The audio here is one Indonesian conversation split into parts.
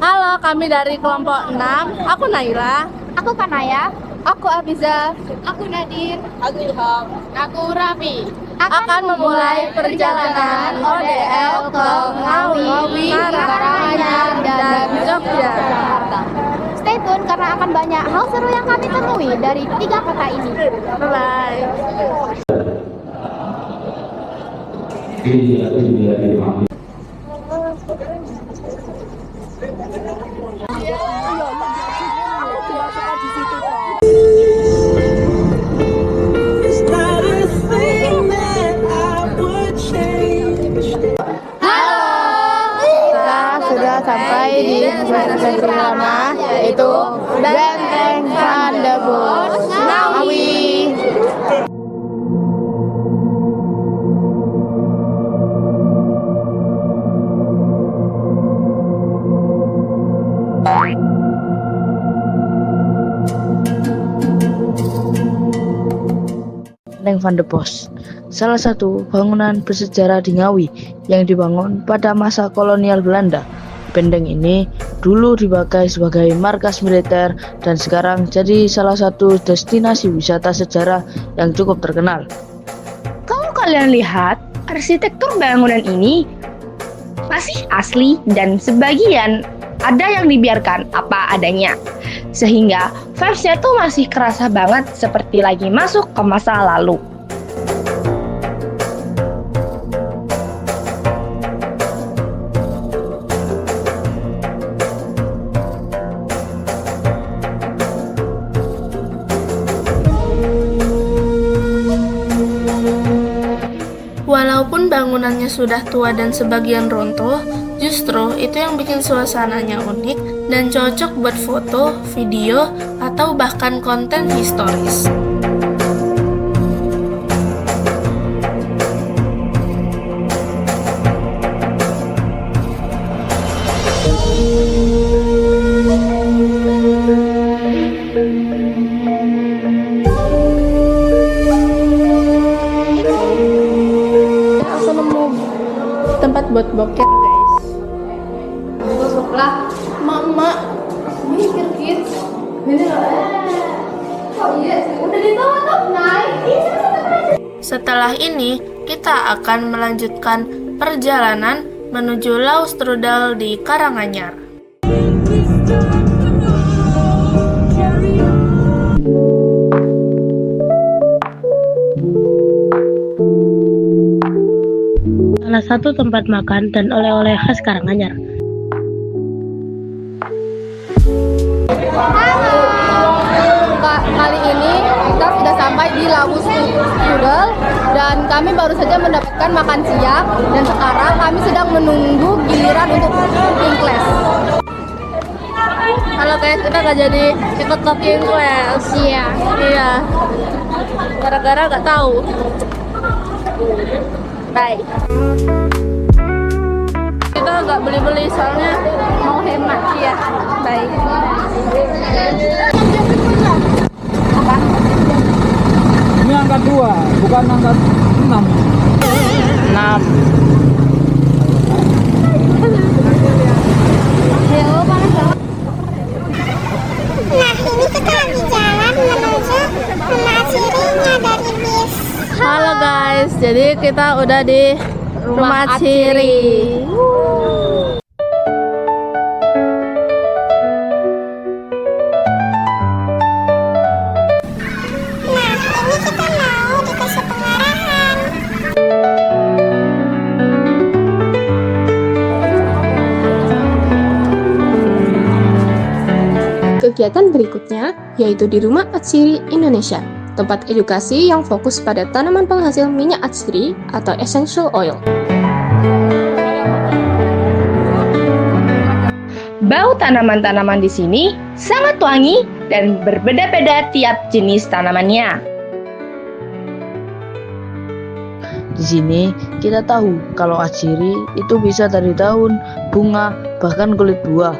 Halo, kami dari kelompok 6. Aku Naila. Aku Kanaya. Aku Abiza. Aku Nadir. Aku Ilham. Aku Raffi. Akan memulai perjalanan ODL ke Ngawi, Karanganyar, dan Yogyakarta. Stay tune karena akan banyak hal seru yang kami temui dari 3 kota ini. Bye-bye. Sampai di negeri lama, yaitu Benteng Brandenburg, Ngawi. Benteng Van de Bos, salah satu bangunan bersejarah di Ngawi yang dibangun pada masa kolonial Belanda. Benteng ini dulu dipakai sebagai markas militer dan sekarang jadi salah satu destinasi wisata sejarah yang cukup terkenal. Kalau kalian lihat, arsitektur bangunan ini masih asli dan sebagian ada yang dibiarkan apa adanya. Sehingga vibes-nya tuh masih kerasa banget seperti lagi masuk ke masa lalu. Walaupun bangunannya sudah tua dan sebagian runtuh, justru itu yang bikin suasananya unik dan cocok buat foto, video, atau bahkan konten historis. Aku nemu tempat buat boker, guys. Masuklah, emak-emak. Ini kir-kir. Ini oh iya, udah ditutup, naik. Setelah ini, kita akan melanjutkan perjalanan menuju Laustrudal di Karanganyar. Salah satu tempat makan dan oleh-oleh khas Karanganyar. Kali ini kita sudah sampai di Laustrudal dan kami baru saja mendapatkan makan siang dan sekarang kami sedang menunggu giliran untuk cooking class. Halo guys, kita nggak jadi ikut cooking class. Iya. Gara-gara nggak tahu. Bye. Kita nggak beli-beli soalnya mau hemat ya. Bye. Ini angka 2, bukan angka 6. 6. Nah, ini kita lagi jalan menuju rumah cirinya dari bis. Halo guys, jadi kita udah di rumah Ciri. Nah, ini kita mau dikasih pengarahan. Kegiatan berikutnya yaitu di Rumah Atsiri Indonesia, tempat edukasi yang fokus pada tanaman penghasil minyak atsiri atau essential oil. Bau tanaman-tanaman di sini sangat wangi dan berbeda-beda tiap jenis tanamannya. Di sini kita tahu kalau atsiri itu bisa dari daun, bunga, bahkan kulit buah.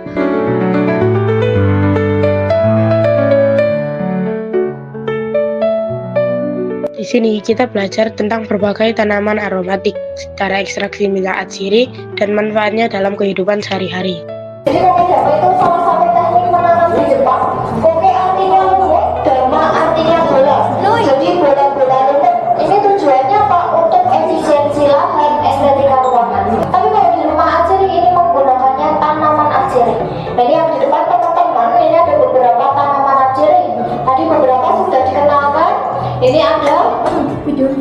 Di sini kita belajar tentang berbagai tanaman aromatik, cara ekstraksi minyak atsiri, dan manfaatnya dalam kehidupan sehari-hari. Jadi koke Dharma itu salah satu teknik menanam di Jepang. Koke artinya lumut, Dharma artinya bola. Jadi bola-bola lumut ini tujuannya apa? Untuk efisiensi lahan, estetika ruangan. Tapi kalau di rumah Atsiri ini menggunakannya tanaman Atsiri. Nah ini yang di depan teman-teman, ini ada beberapa tanaman Atsiri. Tadi beberapa sudah dikenalkan. Ini ada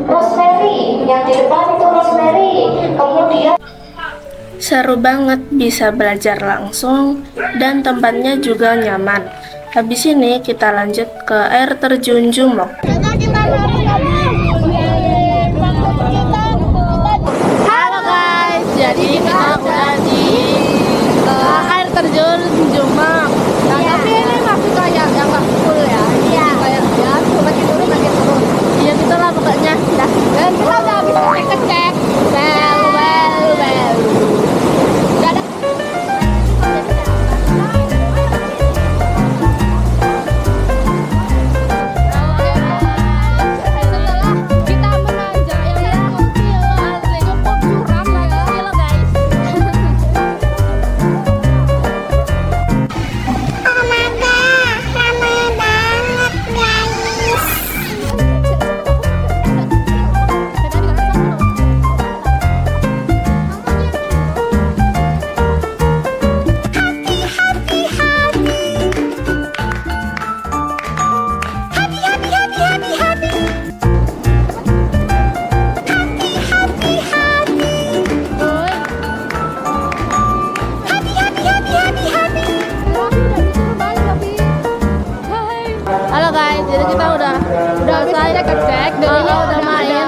rosemary. Yang di depan itu rosemary. Kemudian Seru banget bisa belajar langsung dan tempatnya juga nyaman. Habis ini kita lanjut ke air terjun Jumok. Halo guys, jadi kita udah di air terjun Jumok. Nah, tapi ini masih kayak yang nggak full ya. Iya. Kayak ya, lagi turun. Iya gitu lah pokoknya. Nah, dan kita udah bisa cek. Well. Oh my god, ramai banget guys. Halo guys, jadi kita udah selesai cek, jadinya udah main,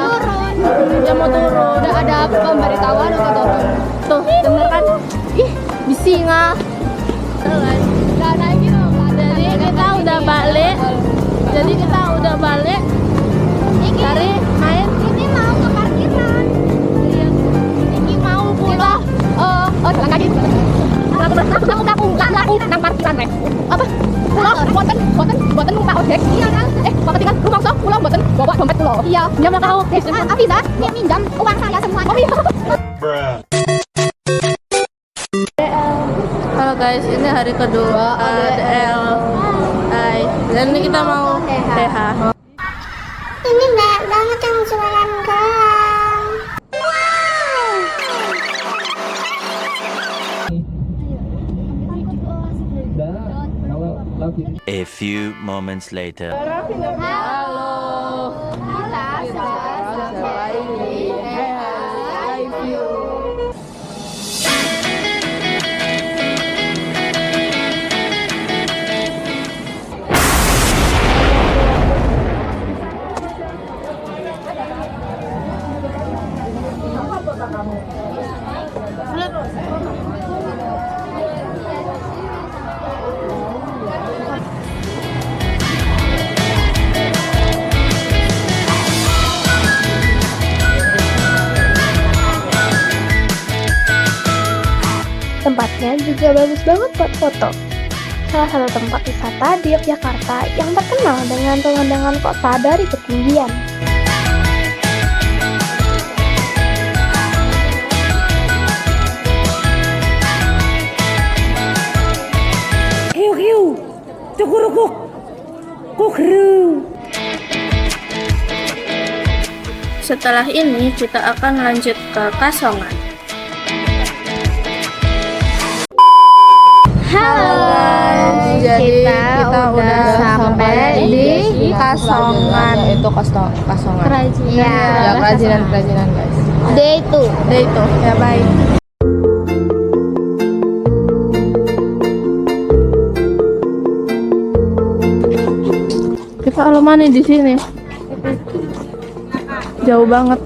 udah mau turun, udah ada pemberitahuan untuk turun. Tuh, denger kan? Ih, bisinga. Udah naik gitu. Jadi kita udah balik. Dari main. Ini mau ke parkiran. Iya. Ini mau pulang. Jalan kaki. Aku nang parkiran rek. Apa? Pulau, buatan numpak ojek. Iya kan? Ketika rumah sok pulau buatan bawa dompet pulau. Iya, dia mau tahu. Bisa minjam uang saya semua. Oh iya. Halo guys, ini hari kedua ADL. Hai, dan ini kita mau TH. Ini banyak banget yang jualan gelang. A few moments later. Tempatnya juga bagus banget buat foto. Salah satu tempat wisata di Yogyakarta yang terkenal dengan pemandangan kota dari ketinggian. Setelah ini kita akan lanjut ke Kasongan. Halo guys, jadi kita udah sampai di Kasongan. Itu Kasongan. Kerajinan. Ya, kerajinan guys. Day itu. Ya baik. Kita lama nih di sini. Jauh banget.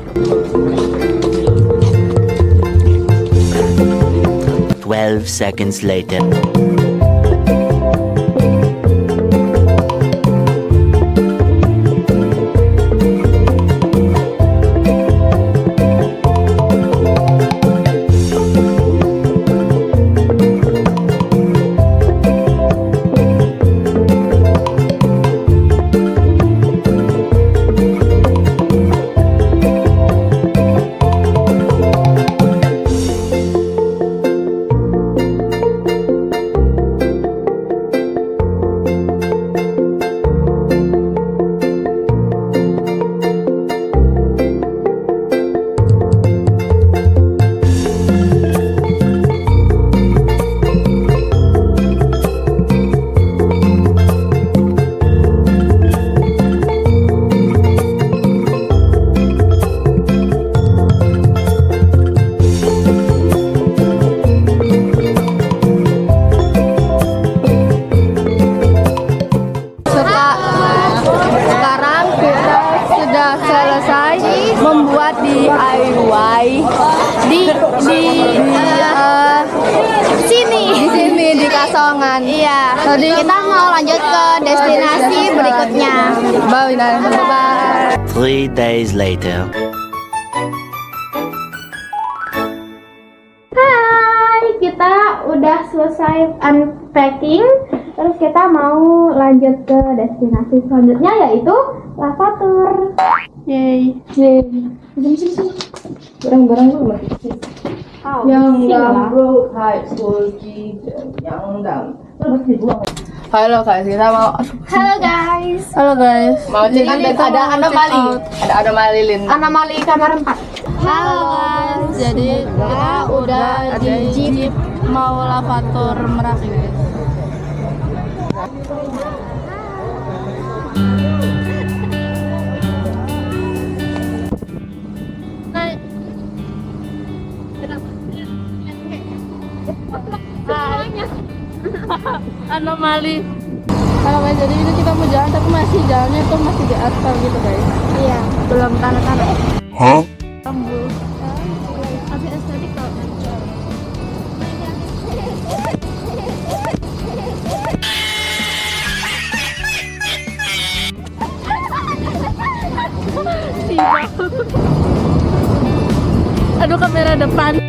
12 seconds later. selesai membuat DIY di sini di Kasongan. Iya. Jadi kita mau lanjut ke destinasi berikutnya. Bye. 3 days later. Hai, kita udah selesai unpacking. Terus kita mau lanjut ke destinasi selanjutnya yaitu Lavatur. Yeay. Sini. Barang-barang dulu masih. Yang bro high school yang terus dibuang. Halo guys, kita mau Halo guys. mau cek ada anomali Lin. Anomali kamar 4. Halo guys. Jadi kita udah di Jeep mau Lavatur Merapi guys. Anomali. Halo guys, jadi ini kita mau jalan tapi masih jalannya tuh masih di aspal gitu guys. Iya, belum tanah-tanah. Masih estetik tau. Aduh, kamera depan.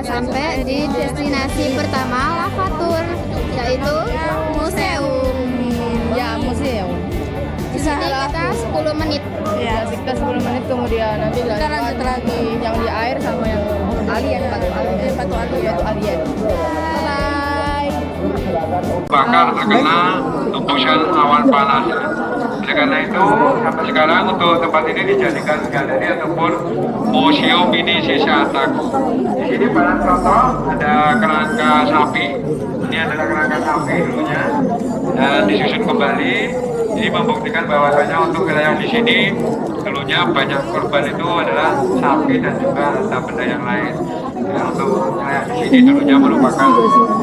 Sampai di destinasi pertama Lavatur, yaitu museum. Ya, museum. Di sini kita 10 menit. Ya, sekitar 10 menit kemudian nanti Kita lanjut lagi yang di air sama yang batu alien. Bye. Bakar terkena tembusan awan panas. Oleh karena itu, sampai sekarang untuk tempat ini dijadikan galeri ataupun museum mini sisa Taku. Di sini barang contoh ada kerangka sapi. Ini adalah kerangka sapi dulunya dan disusun kembali. Ini membuktikan bahwasanya untuk wilayah di sini dulunya banyak korban itu adalah sapi dan juga harta benda yang lain. Ya, untuk wilayah di sini dulunya merupakan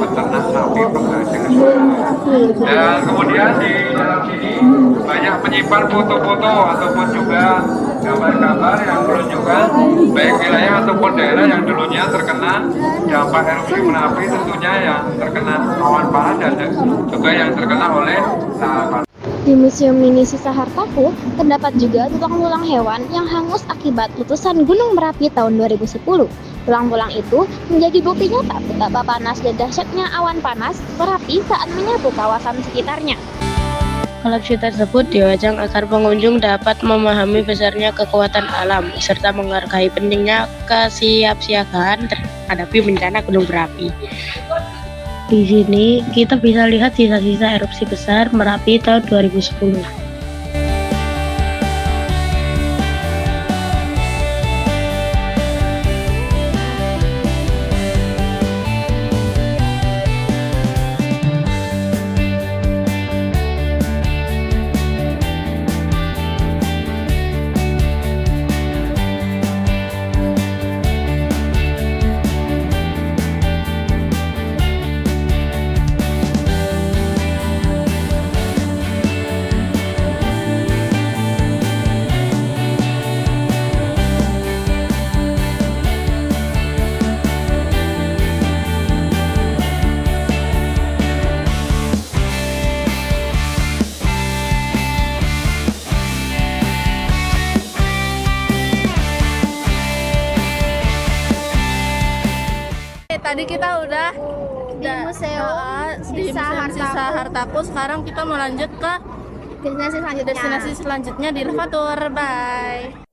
peternak sapi penghasil suara. Dan kemudian di dalam sini banyak menyimpan foto-foto ataupun juga gambar-gambar yang menunjukkan baik wilayah ataupun daerah yang dulunya terkena dampak erupsi Merapi, tentunya yang terkena awan panas dan juga yang terkena oleh lahar. Di Museum Mini Sisa Hartaku, terdapat juga tulang-tulang hewan yang hangus akibat letusan Gunung Merapi tahun 2010. Tulang-tulang itu menjadi bukti nyata betapa panas dan dahsyatnya awan panas Merapi saat menyapu kawasan sekitarnya. Koleksi tersebut dirancang agar pengunjung dapat memahami besarnya kekuatan alam serta menghargai pentingnya kesiapsiagaan terhadapi bencana gunung berapi. Di sini kita bisa lihat sisa-sisa erupsi besar Merapi tahun 2010. tadi kita udah Di Museum di Sisa Museum Sisa Hartaku. Sekarang kita mau lanjut ke destinasi selanjutnya di Lavator. Bye.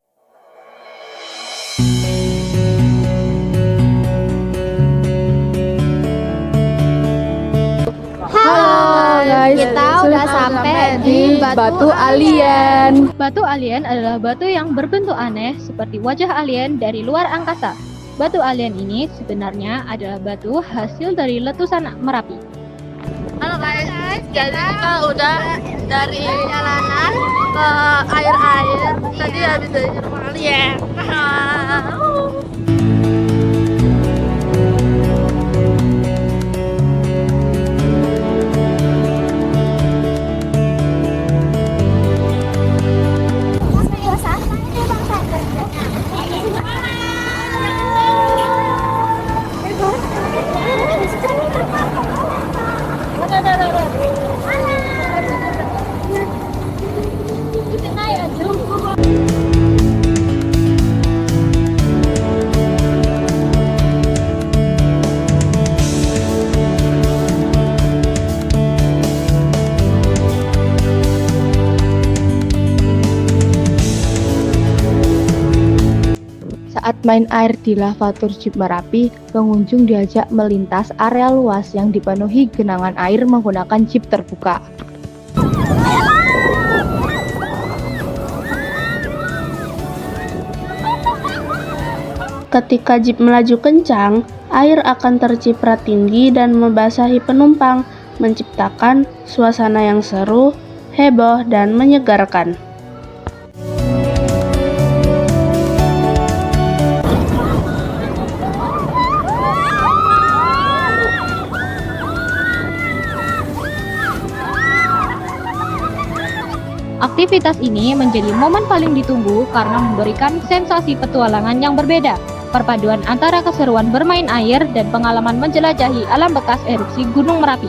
Halo guys, kita udah sampai di Batu Alien. Batu alien adalah batu yang berbentuk aneh seperti wajah alien dari luar angkasa. Batu alien ini sebenarnya adalah batu hasil dari letusan Merapi. Halo guys, jadi kita udah dari jalanan ke air-air. Tadi habis dari rumah alien. Saat main air di Lavator Jeep Merapi, pengunjung diajak melintas area luas yang dipenuhi genangan air menggunakan jeep terbuka. Ketika jeep melaju kencang, air akan terciprat tinggi dan membasahi penumpang, menciptakan suasana yang seru, heboh, dan menyegarkan. Aktivitas ini menjadi momen paling ditunggu karena memberikan sensasi petualangan yang berbeda. Perpaduan antara keseruan bermain air dan pengalaman menjelajahi alam bekas erupsi Gunung Merapi.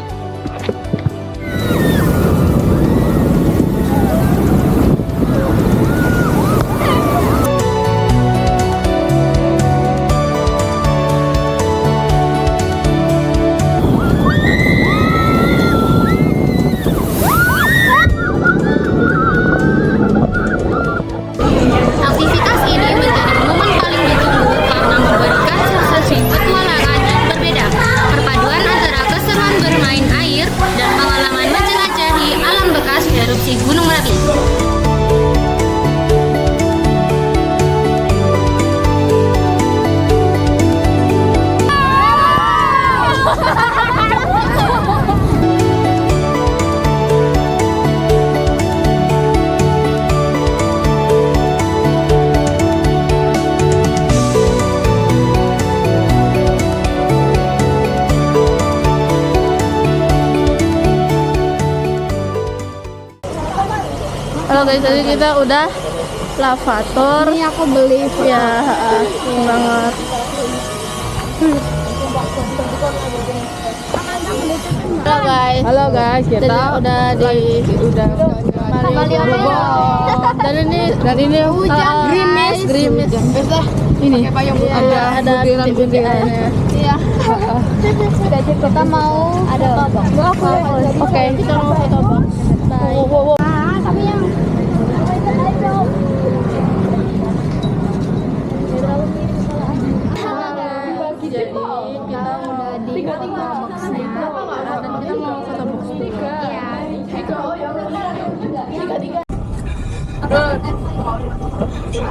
Aktivitas ini menjadi momen paling ditunggu karena memberikan sensasi petualangan yang berbeda. Perpaduan antara keseruan bermain air dan pengalaman menjelajahi alam bekas erupsi Gunung Merapi. Halo guys, jadi kita udah Lavator. Ini aku beli Ya, banget. Halo guys, kita udah di Malioboro. Dan ini Grimis. Ini ada bintik-bintiknya. Iya. Kita mau ada Oke, kita mau foto box. Bye. kami yang Jadi kita udah di foto boxnya dan kita mau foto box juga.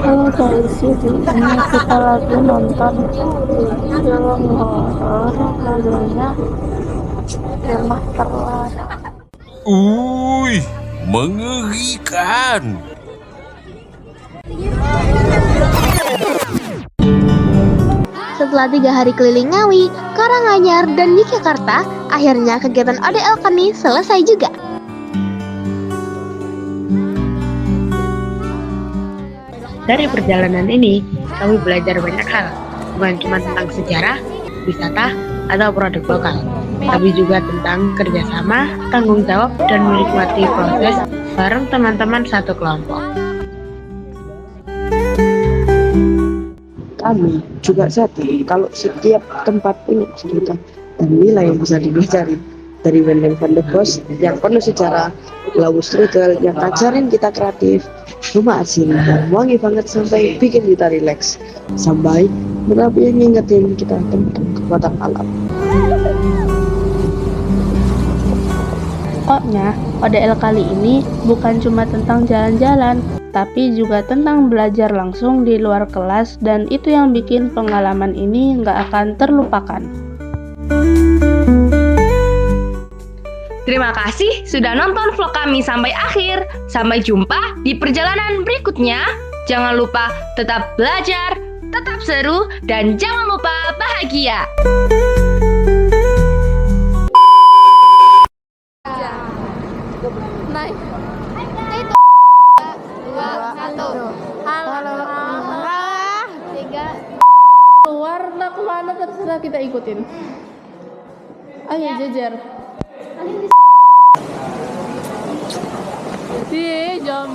Halo guys, jadi ini kita lagi nonton film horor judulnya Rumah Terlarang. Mengerikan. Setelah 3 hari keliling Ngawi, Karanganyar, dan Yogyakarta, akhirnya kegiatan ODL kami selesai juga. Dari perjalanan ini, kami belajar banyak hal, bukan cuma tentang sejarah, wisata, atau produk lokal, tapi juga tentang kerjasama, tanggung jawab, dan menikmati proses bareng teman-teman satu kelompok. Kami juga satu, kalau setiap tempat punya cerita dan nilai yang bisa dipelajari. Dari Wendell van der Bos yang penuh sejarah, Lawu Strudel yang ngajarin kita kreatif, Rumah Asing yang wangi banget sampai bikin kita rileks, sampai Merapi yang ngingetin kita tentang kekuatan alam. Pokoknya, ODL kali ini bukan cuma tentang jalan-jalan, tapi juga tentang belajar langsung di luar kelas, dan itu yang bikin pengalaman ini nggak akan terlupakan. Terima kasih sudah nonton vlog kami sampai akhir. Sampai jumpa di perjalanan berikutnya. Jangan lupa tetap belajar, tetap seru, dan jangan lupa bahagia. Naik. Itu. 2, 1. Halo. 3. Keluar, nggak kemana terserah kita ikutin. Ayo jejer. Di jam.